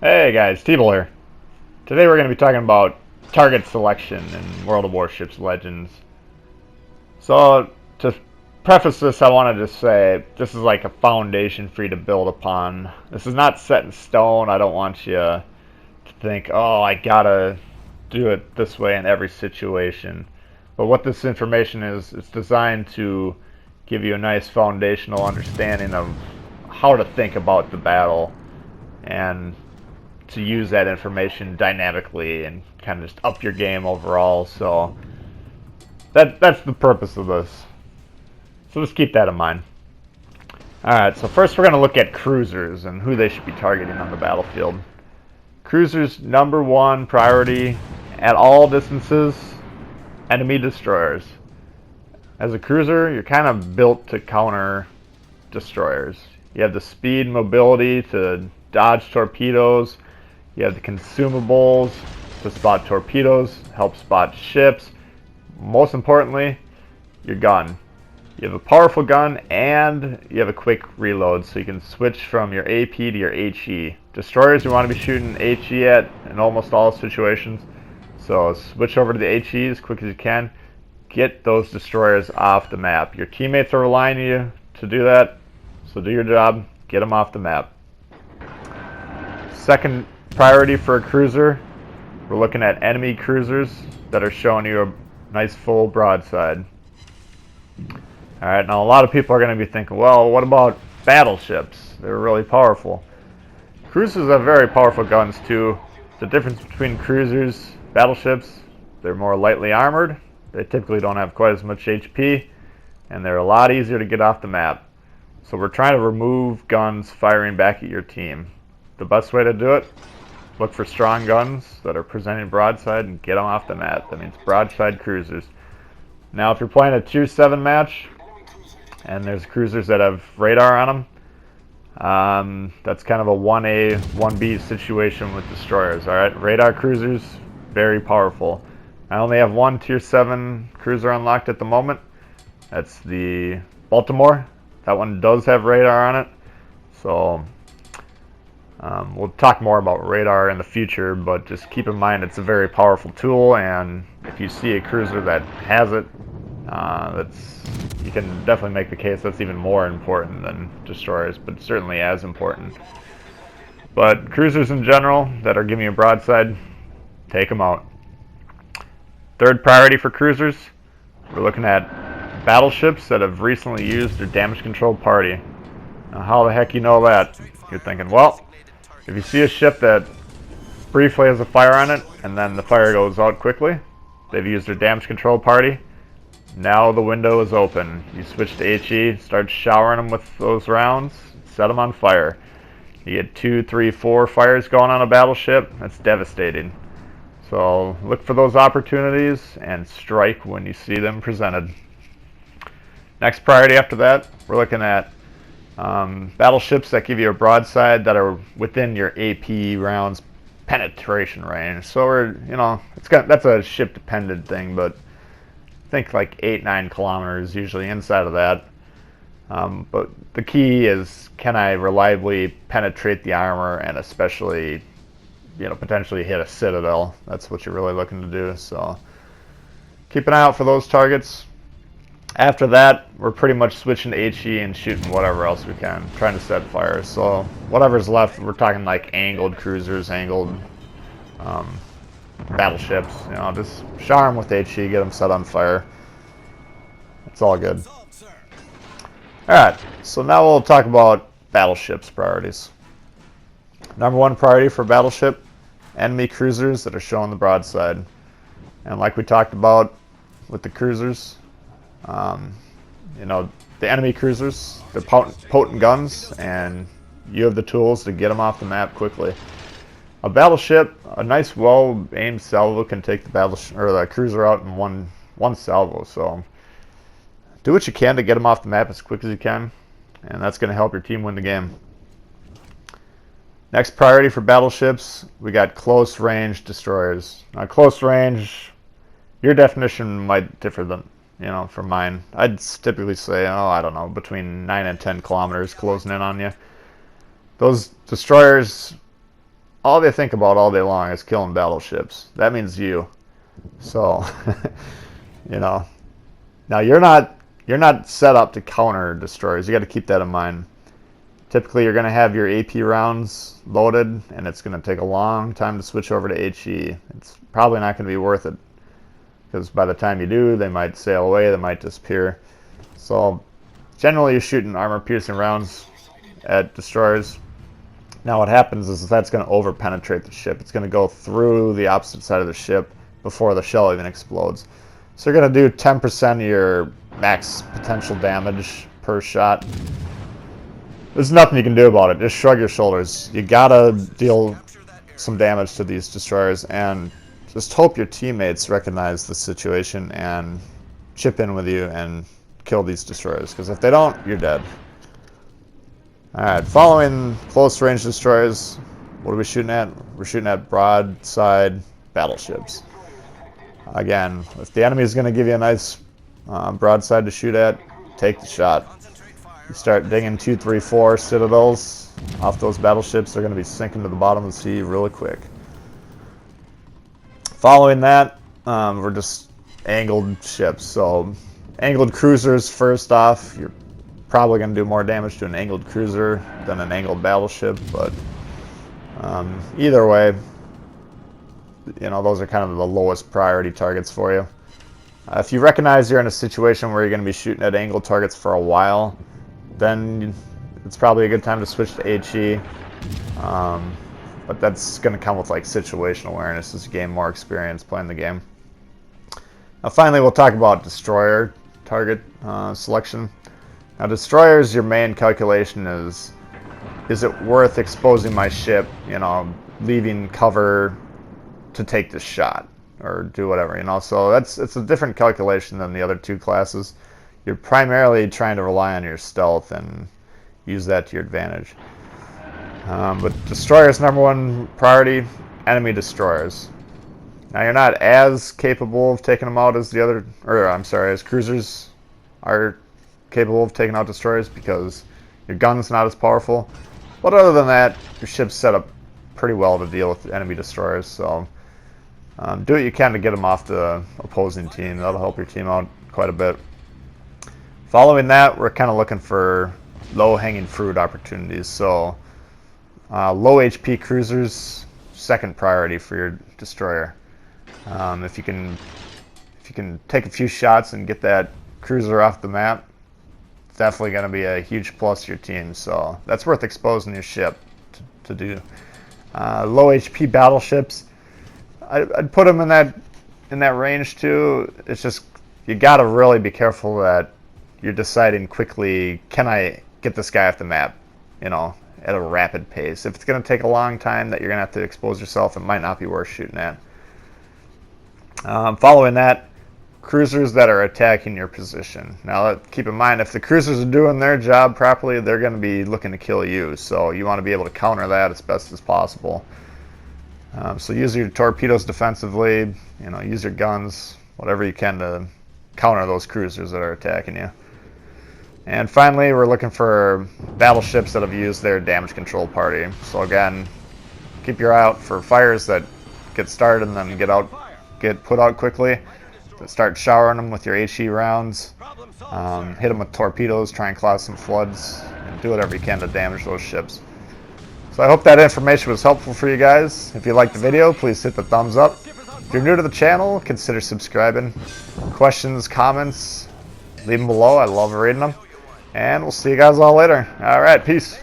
Hey guys, Teeble here. Today we're going to be talking about target selection in World of Warships Legends. So, to preface this, I wanted to say this is like a foundation for you to build upon. This is not set in stone. I don't want you to think, oh, I gotta do it this way in every situation. But what this information is, it's designed to give you a nice foundational understanding of how to think about the battle and to use that information dynamically and kind of just up your game overall. So that's the purpose of this. So just keep that in mind. Alright, so first we're going to look at cruisers and who they should be targeting on the battlefield. Cruisers' number one priority at all distances, enemy destroyers. As a cruiser, you're kind of built to counter destroyers. You have the speed and mobility to dodge torpedoes. You have the consumables to spot torpedoes, help spot ships. Most importantly, your gun. You have a powerful gun and you have a quick reload, so you can switch from your AP to your HE. Destroyers, you want to be shooting HE at in almost all situations. So switch over to the HE as quick as you can. Get those destroyers off the map. Your teammates are relying on you to do that, so do your job. Get them off the map. Second priority for a cruiser, we're looking at enemy cruisers that are showing you a nice full broadside. Alright, now a lot of people are going to be thinking, well, what about battleships? They're really powerful. Cruisers have very powerful guns too. The difference between cruisers, battleships, they're more lightly armored, they typically don't have quite as much HP, and they're a lot easier to get off the map. So we're trying to remove guns firing back at your team. The best way to do it, look for strong guns that are presenting broadside and get them off the map. That means broadside cruisers. Now if you're playing a Tier 7 match and there's cruisers that have radar on them, that's kind of a 1A, 1B situation with destroyers. Alright, radar cruisers, very powerful. I only have one Tier 7 cruiser unlocked at the moment. That's the Baltimore. That one does have radar on it. So we'll talk more about radar in the future, but just keep in mind it's a very powerful tool, and if you see a cruiser that has it, you can definitely make the case that's even more important than destroyers, but certainly as important. But cruisers in general that are giving you a broadside, take them out. Third priority for cruisers, we're looking at battleships that have recently used their damage control party. Now, how the heck you know that? You're thinking, well, if you see a ship that briefly has a fire on it and then the fire goes out quickly, they've used their damage control party. Now the window is open. You switch to HE, start showering them with those rounds, set them on fire. You get 2, 3, 4 fires going on a battleship. That's devastating. So look for those opportunities and strike when you see them presented. Next priority after that, we're looking at battleships that give you a broadside that are within your AP rounds penetration range. So that's a ship dependent thing, but think like 8-9 kilometers usually inside of that. But the key is, can I reliably penetrate the armor and especially potentially hit a citadel? That's what you're really looking to do. So keep an eye out for those targets. After that, we're pretty much switching to HE and shooting whatever else we can, trying to set fires. So whatever's left, we're talking like angled cruisers, angled battleships. Just shower them with HE, get them set on fire. It's all good. Alright, so now we'll talk about battleships priorities. Number one priority for battleship, enemy cruisers that are showing the broadside. And like we talked about with the cruisers, the enemy cruisers, they're potent guns, and you have the tools to get them off the map quickly. A battleship, a nice well-aimed salvo can take the battleship or the cruiser out in one salvo. So do what you can to get them off the map as quick as you can, and that's going to help your team win the game. Next priority for battleships, we got close range destroyers. Now, close range, your definition might differ than from mine. I'd typically say, I don't know, between 9 and 10 kilometers closing in on you. Those destroyers all they think about all day long is killing battleships. That means you. So, you know, now you're not set up to counter destroyers. You got to keep that in mind. Typically, you're going to have your AP rounds loaded, and it's going to take a long time to switch over to HE. It's probably not going to be worth it, because by the time you do, they might sail away, they might disappear. So, generally, you're shooting armor-piercing rounds at destroyers. Now, what happens is that's going to over-penetrate the ship. It's going to go through the opposite side of the ship before the shell even explodes. So you're going to do 10% of your max potential damage per shot. There's nothing you can do about it. Just shrug your shoulders. You gotta deal some damage to these destroyers, and just hope your teammates recognize the situation and chip in with you and kill these destroyers, because if they don't, you're dead. Alright, following close range destroyers, what are we shooting at? We're shooting at broadside battleships. Again, if the enemy is going to give you a nice broadside to shoot at, take the shot. You start digging 2, 3, 4 citadels off those battleships, they're going to be sinking to the bottom of the sea really quick. Following that, we're just angled ships. So angled cruisers first off. You're probably going to do more damage to an angled cruiser than an angled battleship, but either way, you know, those are kind of the lowest priority targets for you. If you recognize you're in a situation where you're going to be shooting at angled targets for a while, then it's probably a good time to switch to HE. But that's going to come with like situational awareness as you gain more experience playing the game. Now finally, we'll talk about destroyer target selection. Now destroyers, your main calculation is it worth exposing my ship, you know, leaving cover to take this shot or do whatever, you know. So it's a different calculation than the other two classes. You're primarily trying to rely on your stealth and use that to your advantage. But destroyers, number one priority, enemy destroyers. Now you're not as capable of taking them out as the other, or I'm sorry, as cruisers are capable of taking out destroyers, because your gun's not as powerful. But other than that, your ship's set up pretty well to deal with enemy destroyers. So do what you can to get them off the opposing team. That'll help your team out quite a bit. Following that, we're kind of looking for low-hanging fruit opportunities. So low HP cruisers, second priority for your destroyer. If you can take a few shots and get that cruiser off the map, it's definitely going to be a huge plus to your team. So that's worth exposing your ship to do. Low HP battleships, I'd put them in that range too. It's just you got to really be careful that you're deciding quickly, can I get this guy off the map, you know, at a rapid pace. If it's going to take a long time that you're going to have to expose yourself, it might not be worth shooting at. Following that, cruisers that are attacking your position. Now keep in mind, if the cruisers are doing their job properly, they're going to be looking to kill you. So you want to be able to counter that as best as possible. So use your torpedoes defensively, you know, use your guns, whatever you can to counter those cruisers that are attacking you. And finally, we're looking for battleships that have used their damage control party. So again, keep your eye out for fires that get started and then get put out quickly. Start showering them with your HE rounds. Hit them with torpedoes, try and cause some floods, and do whatever you can to damage those ships. So I hope that information was helpful for you guys. If you liked the video, please hit the thumbs up. If you're new to the channel, consider subscribing. Questions, comments, leave them below. I love reading them. And we'll see you guys all later. Alright, peace.